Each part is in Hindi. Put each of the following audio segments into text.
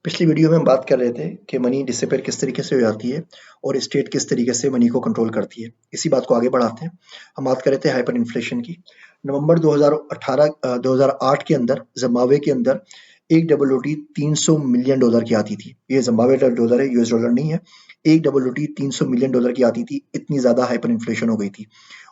पिछली वीडियो में हम बात कर रहे थे कि मनी डिसिपेयर किस तरीके से हो जाती है और स्टेट किस तरीके से मनी को कंट्रोल करती है। इसी बात को आगे बढ़ाते हैं। हम बात कर रहे थे हाइपर इन्फ्लेशन की। नवंबर 2008 के अंदर जिम्बाब्वे के अंदर एक डबल रोटी $300 मिलियन की आती थी। ये जिम्बाब्वे डॉलर है, यूएस डॉलर नहीं है। एक डबल रोटी $300 मिलियन की आती थी, इतनी ज्यादा हाइपर इन्फ्लेशन हो गई थी।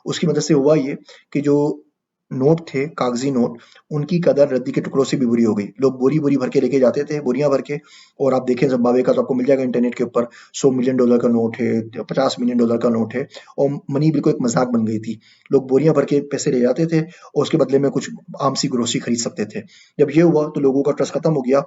उसकी वजह से हुआ ये कि जो नोट थे, कागजी नोट, उनकी कदर रद्दी के टुकड़ों से भी बुरी हो गई। लोग बोरी-बोरी भर के लेके जाते थे, बोरियाँ भर के। और आप देखें ज़िम्बाब्वे का तो आपको मिल जाएगा इंटरनेट के ऊपर, $100 मिलियन का नोट है, $50 मिलियन का नोट है और मनी बिल्कुल एक मज़ाक बन गई थी। लोग बोरियाँ भर के पैसे ले जाते थे और उसके बदले में कुछ आम सी ग्रोसरी खरीद सकते थे। जब ये हुआ तो लोगों का ट्रस्ट खत्म हो गया,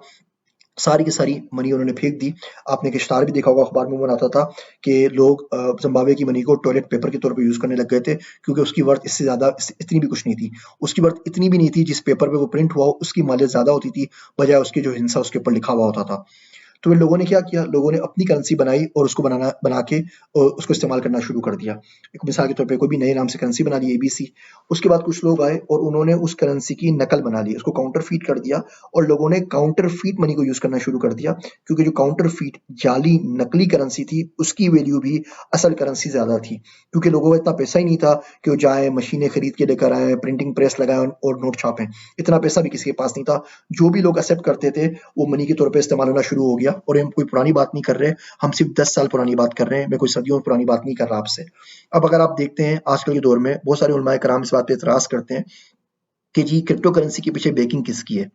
सारी की सारी मनी उन्होंने फेंक दी। आपने एक इश्तहार भी देखा होगा, अखबार में वो आता था कि लोग ज़िम्बाब्वे की मनी को टॉयलेट पेपर के तौर पे यूज़ करने लग गए थे, क्योंकि उसकी वर्थ इससे ज़्यादा इतनी भी कुछ नहीं थी। उसकी वर्थ इतनी भी नहीं थी, जिस पेपर पे वो प्रिंट हुआ हो, उसकी मालियत ज़्यादा होती थी, बजाय उसके जो हिस्सा उसके ऊपर लिखा हुआ होता था। तो इन लोगों ने क्या किया, लोगों ने अपनी करेंसी बनाई और उसको बना के उसको इस्तेमाल करना शुरू कर दिया। एक मिसाल के तौर पे कोई भी नए नाम से करेंसी बना ली, एबीसी। उसके बाद कुछ लोग आए और उन्होंने उस करेंसी की नकल बना ली, उसको काउंटरफीट कर दिया और लोगों ने काउंटरफीट मनी को यूज़ करना शुरू कर दिया, क्योंकि जो काउंटरफीट जाली नकली करेंसी थी, उसकी वैल्यू भी असल करेंसी ज़्यादा थी। क्योंकि लोगों को इतना पैसा ही नहीं था कि वो जाएँ, मशीनें खरीद के लेकर आएँ, प्रिंटिंग प्रेस लगाएँ और नोट छापें। इतना पैसा भी किसी के पास नहीं था। जो भी लोग एक्सेप्ट करते थे, वो मनी के तौर पे इस्तेमाल होना शुरू हो गया। और हम कोई पुरानी बात नहीं कर रहे, हम सिर्फ 10 साल पुरानी बात कर रहे हैं। मैं कोई सदियों पुरानी बात नहीं कर रहा आपसे। अब अगर आप देखते हैं आजकल के दौर में बहुत सारे उलमाए कराम इस बात पे इतराज करते हैं कि जी क्रिप्टो करेंसी के पीछे बैकिंग किसकी है।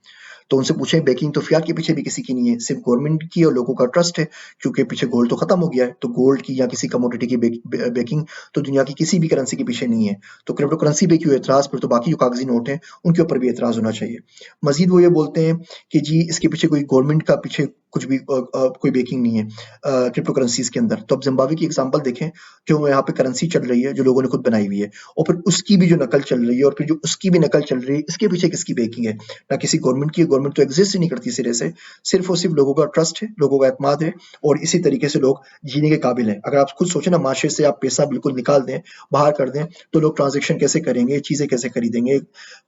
तो उनसे पूछें, बैकिंग तो फियाट के पीछे भी किसी की नहीं है, सिर्फ गवर्नमेंट की और लोगों का ट्रस्ट है, क्योंकि पीछे गोल्ड तो खत्म हो गया है। तो गोल्ड की या किसी कमोडिटी की बैकिंग तो दुनिया की किसी भी करेंसी के पीछे नहीं है। तो क्रिप्टो करेंसी पे क्यों एतराज, फिर तो बाकी जो कागजी नोट हैं उनके ऊपर भी एतराज होना चाहिए। मजीद वो ये बोलते हैं कि जी इसके पीछे कोई गवर्नमेंट का पीछे कुछ भी कोई बैकिंग नहीं है क्रिप्टो करेंसीज के अंदर। तो अब जिम्बाब्वे की एग्जांपल देखें, जो यहाँ पे करेंसी चल रही है, जो लोगों ने खुद बनाई हुई है, और फिर उसकी भी जो नकल चल रही है, और फिर जो उसकी भी नकल चल रही है, इसके पीछे किसकी बैकिंग है? ना किसी गवर्नमेंट की। गवर्नमेंट तो एग्जिस्ट ही नहीं करती सिरे से। सिर्फ और सिर्फ लोगों का ट्रस्ट है, लोगों का एतमाद है, और इसी तरीके से लोग जीने के काबिल हैं। अगर आप खुद सोचें ना, माशरे से आप पैसा बिल्कुल निकाल दें, बाहर कर दें, तो लोग ट्रांजेक्शन कैसे करेंगे, चीजें कैसे खरीदेंगे,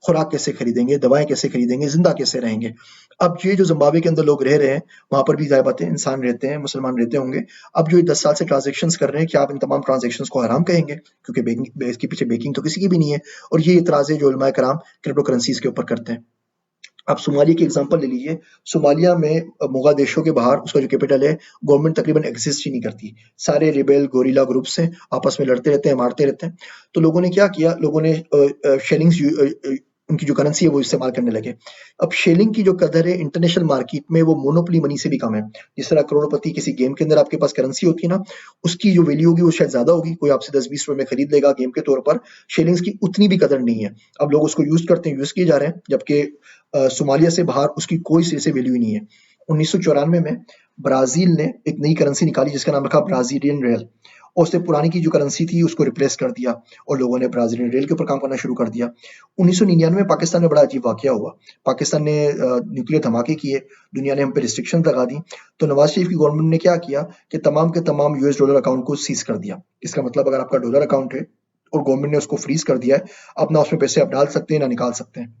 खुराक कैसे खरीदेंगे, दवाएं कैसे खरीदेंगे, जिंदा कैसे रहेंगे। अब ये जो जिम्बाब्वे के अंदर लोग रह रहे हैं, वहां पर भी जाहिर बात है इंसान रहते हैं, मुसलमान रहते होंगे। अब जो 10 साल से ट्रांजेक्शन कर रहे हैं, क्या आप इन तमाम ट्रांजेक्शन को हराम कहेंगे? क्योंकि इसके पीछे बेकिंग तो किसी की भी नहीं है। और ये इतराज है जो उलमाए कराम क्रिप्टो करेंसीज के ऊपर करते हैं। आप सोमालिया की एग्जांपल ले लीजिए। सोमालिया में मोगादिशो के बाहर उसका जो कैपिटल है, गवर्नमेंट तकरीबन एग्जिस्ट ही नहीं करती। सारे रिबेल गोरिल्ला ग्रुप्स हैं, आपस में लड़ते रहते हैं, मारते रहते हैं। तो लोगों ने क्या किया, लोगों ने शेलिंग्स उनकी जो करेंसी है वो इस्तेमाल करने लगे। अब शेलिंग की जो कदर है इंटरनेशनल मार्केट में, वो मोनोपोली मनी से भी कम है। जिस तरह करोड़पति किसी गेम के अंदर आपके पास करेंसी होती है ना, उसकी जो वैल्यू होगी वो शायद ज्यादा होगी, कोई आपसे 10-20 रुपए में खरीद लेगा गेम के तौर पर। शेलिंग्स की उतनी भी कदर नहीं है। अब लोग उसको यूज करते हैं, यूज किए जा रहे हैं, जबकि सोमालिया से बाहर उसकी कोई सिरे से वैल्यू ही नहीं है। 1994 में ब्राजील ने एक नई करेंसी निकाली जिसका नाम रखा ब्राजीलियन रियल, और उसने पुरानी की जो करेंसी थी उसको रिप्लेस कर दिया, और लोगों ने ब्राजीलियन रियल के ऊपर काम करना शुरू कर दिया। 1999 में पाकिस्तान में बड़ा अजीब वाकया हुआ। पाकिस्तान ने न्यूक्लियर धमाके किए, दुनिया ने हम पे रिस्ट्रिक्शन लगा दी। तो नवाज शरीफ की गवर्नमेंट ने क्या किया कि तमाम के तमाम यूएस डॉलर अकाउंट को सीज कर दिया। इसका मतलब अगर आपका डॉलर अकाउंट है और गवर्नमेंट ने उसको फ्रीज कर दिया है, अब ना उसमें पैसे आप डाल सकते हैं ना निकाल सकते हैं।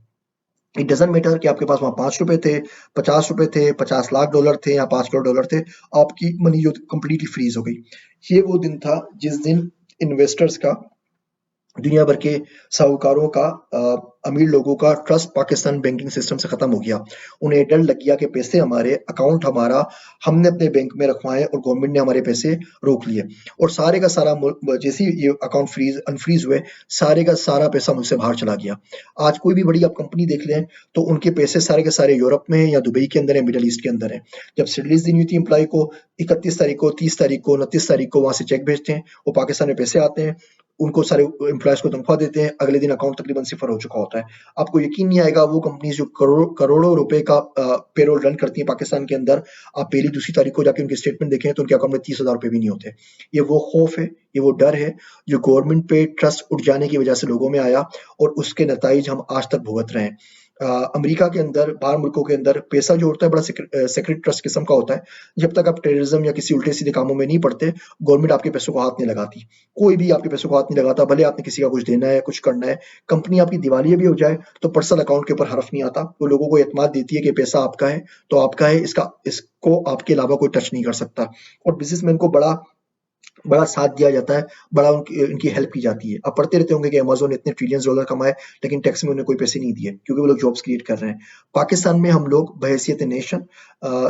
इट डजंट मैटर कि आपके पास वहाँ ₹5 थे, ₹50 थे, 50 लाख डॉलर थे या 5 करोड़ डॉलर थे, आपकी मनी जो कंप्लीटली फ्रीज हो गई। ये वो दिन था जिस दिन इन्वेस्टर्स का, दुनिया भर के साहूकारों का, अमीर लोगों का ट्रस्ट पाकिस्तान बैंकिंग सिस्टम से खत्म हो गया। उन्हें डर लग गया कि पैसे हमारे, अकाउंट हमारा, हमने अपने बैंक में रखवाए और गवर्नमेंट ने हमारे पैसे रोक लिए। और सारे का सारा जैसे ही ये अकाउंट अनफ्रीज हुए, सारे का सारा पैसा मुझसे बाहर चला गया। आज कोई भी बड़ी आप कंपनी देख लें तो उनके पैसे सारे के सारे यूरोप में है या दुबई के अंदर है, मिडल ईस्ट के अंदर है। जब रिलीज देनी होती है एम्प्लॉय को, 31 तारीख को, 30 तारीख को, 29 तारीख को वहां से चेक भेजते हैं, वो पाकिस्तान में पैसे आते हैं, उनको सारे एम्प्लॉयज को तनख्वाह देते हैं, अगले दिन अकाउंट तकरीबन सिफर हो चुका होता है। आपको यकीन नहीं आएगा, वो कंपनी जो करोड़ों करोड़ों रुपए का पेरोल रन करती है पाकिस्तान के अंदर, आप पहली दूसरी तारीख को जाके उनके स्टेटमेंट देखें तो उनके अकाउंट में ₹30,000 भी नहीं होते। ये वो खौफ है, ये वो डर है जो गवर्नमेंट पे ट्रस्ट उठ जाने की वजह से लोगों में आया, और उसके नतीजे हम आज तक भुगत रहे हैं। अमेरिका के अंदर, बाहर मुल्कों के अंदर पैसा जो होता है बड़ा सेक्रेट ट्रस्ट किस्म का होता है। जब तक आप टेररिज्म या किसी उल्टे सीधे कामों में नहीं पड़ते, गवर्नमेंट आपके पैसों को हाथ नहीं लगाती। कोई भी आपके पैसों को हाथ नहीं लगाता, भले आपने किसी का कुछ देना है, कुछ करना है। कंपनी आपकी दिवालिया भी हो जाए तो पर्सनल अकाउंट के ऊपर हर्फ नहीं आता। वो लोगों को एतमाद देती है कि पैसा आपका है तो आपका है, इसको आपके अलावा कोई टच नहीं कर सकता। और बिजनेसमैन को बड़ा बड़ा साथ दिया जाता है, बड़ा उनकी हेल्प की जाती है। आप पढ़ते रहते होंगे कि अमेज़न ने इतने ट्रिलियंस डॉलर कमाए, लेकिन टैक्स में उन्हें कोई पैसे नहीं दिए, क्योंकि वो लोग जॉब्स क्रिएट कर रहे हैं। पाकिस्तान में हम लोग बहैसियत नेशन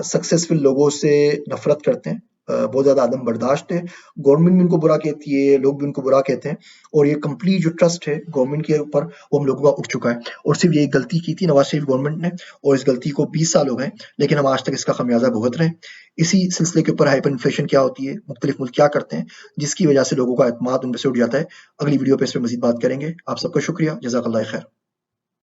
सक्सेसफुल लोगों से नफ़रत करते हैं, बहुत ज़्यादा अदम बर्दाश्त है। गवर्नमेंट भी उनको बुरा कहती है, लोग भी उनको बुरा कहते हैं, और ये कंप्लीट जो ट्रस्ट है गवर्नमेंट के ऊपर, वो हम लोगों का उठ चुका है। और सिर्फ ये एक गलती की थी नवाज शरीफ गवर्नमेंट ने, और इस गलती को 20 साल हो गए, लेकिन हम आज तक इसका खमियाजा भुगत रहे हैं। इसी सिलसिले के ऊपर हाइपर इन्फ्लेशन क्या होती है, मुख्तलिफ मुल्क क्या करते हैं, जिसकी वजह से लोगों का एतमाद उन पे से उठ जाता है। अगली वीडियो पे इस पे मज़ीद बात करेंगे। आप सबका शुक्रिया। जज़ाकल्लाह खैर।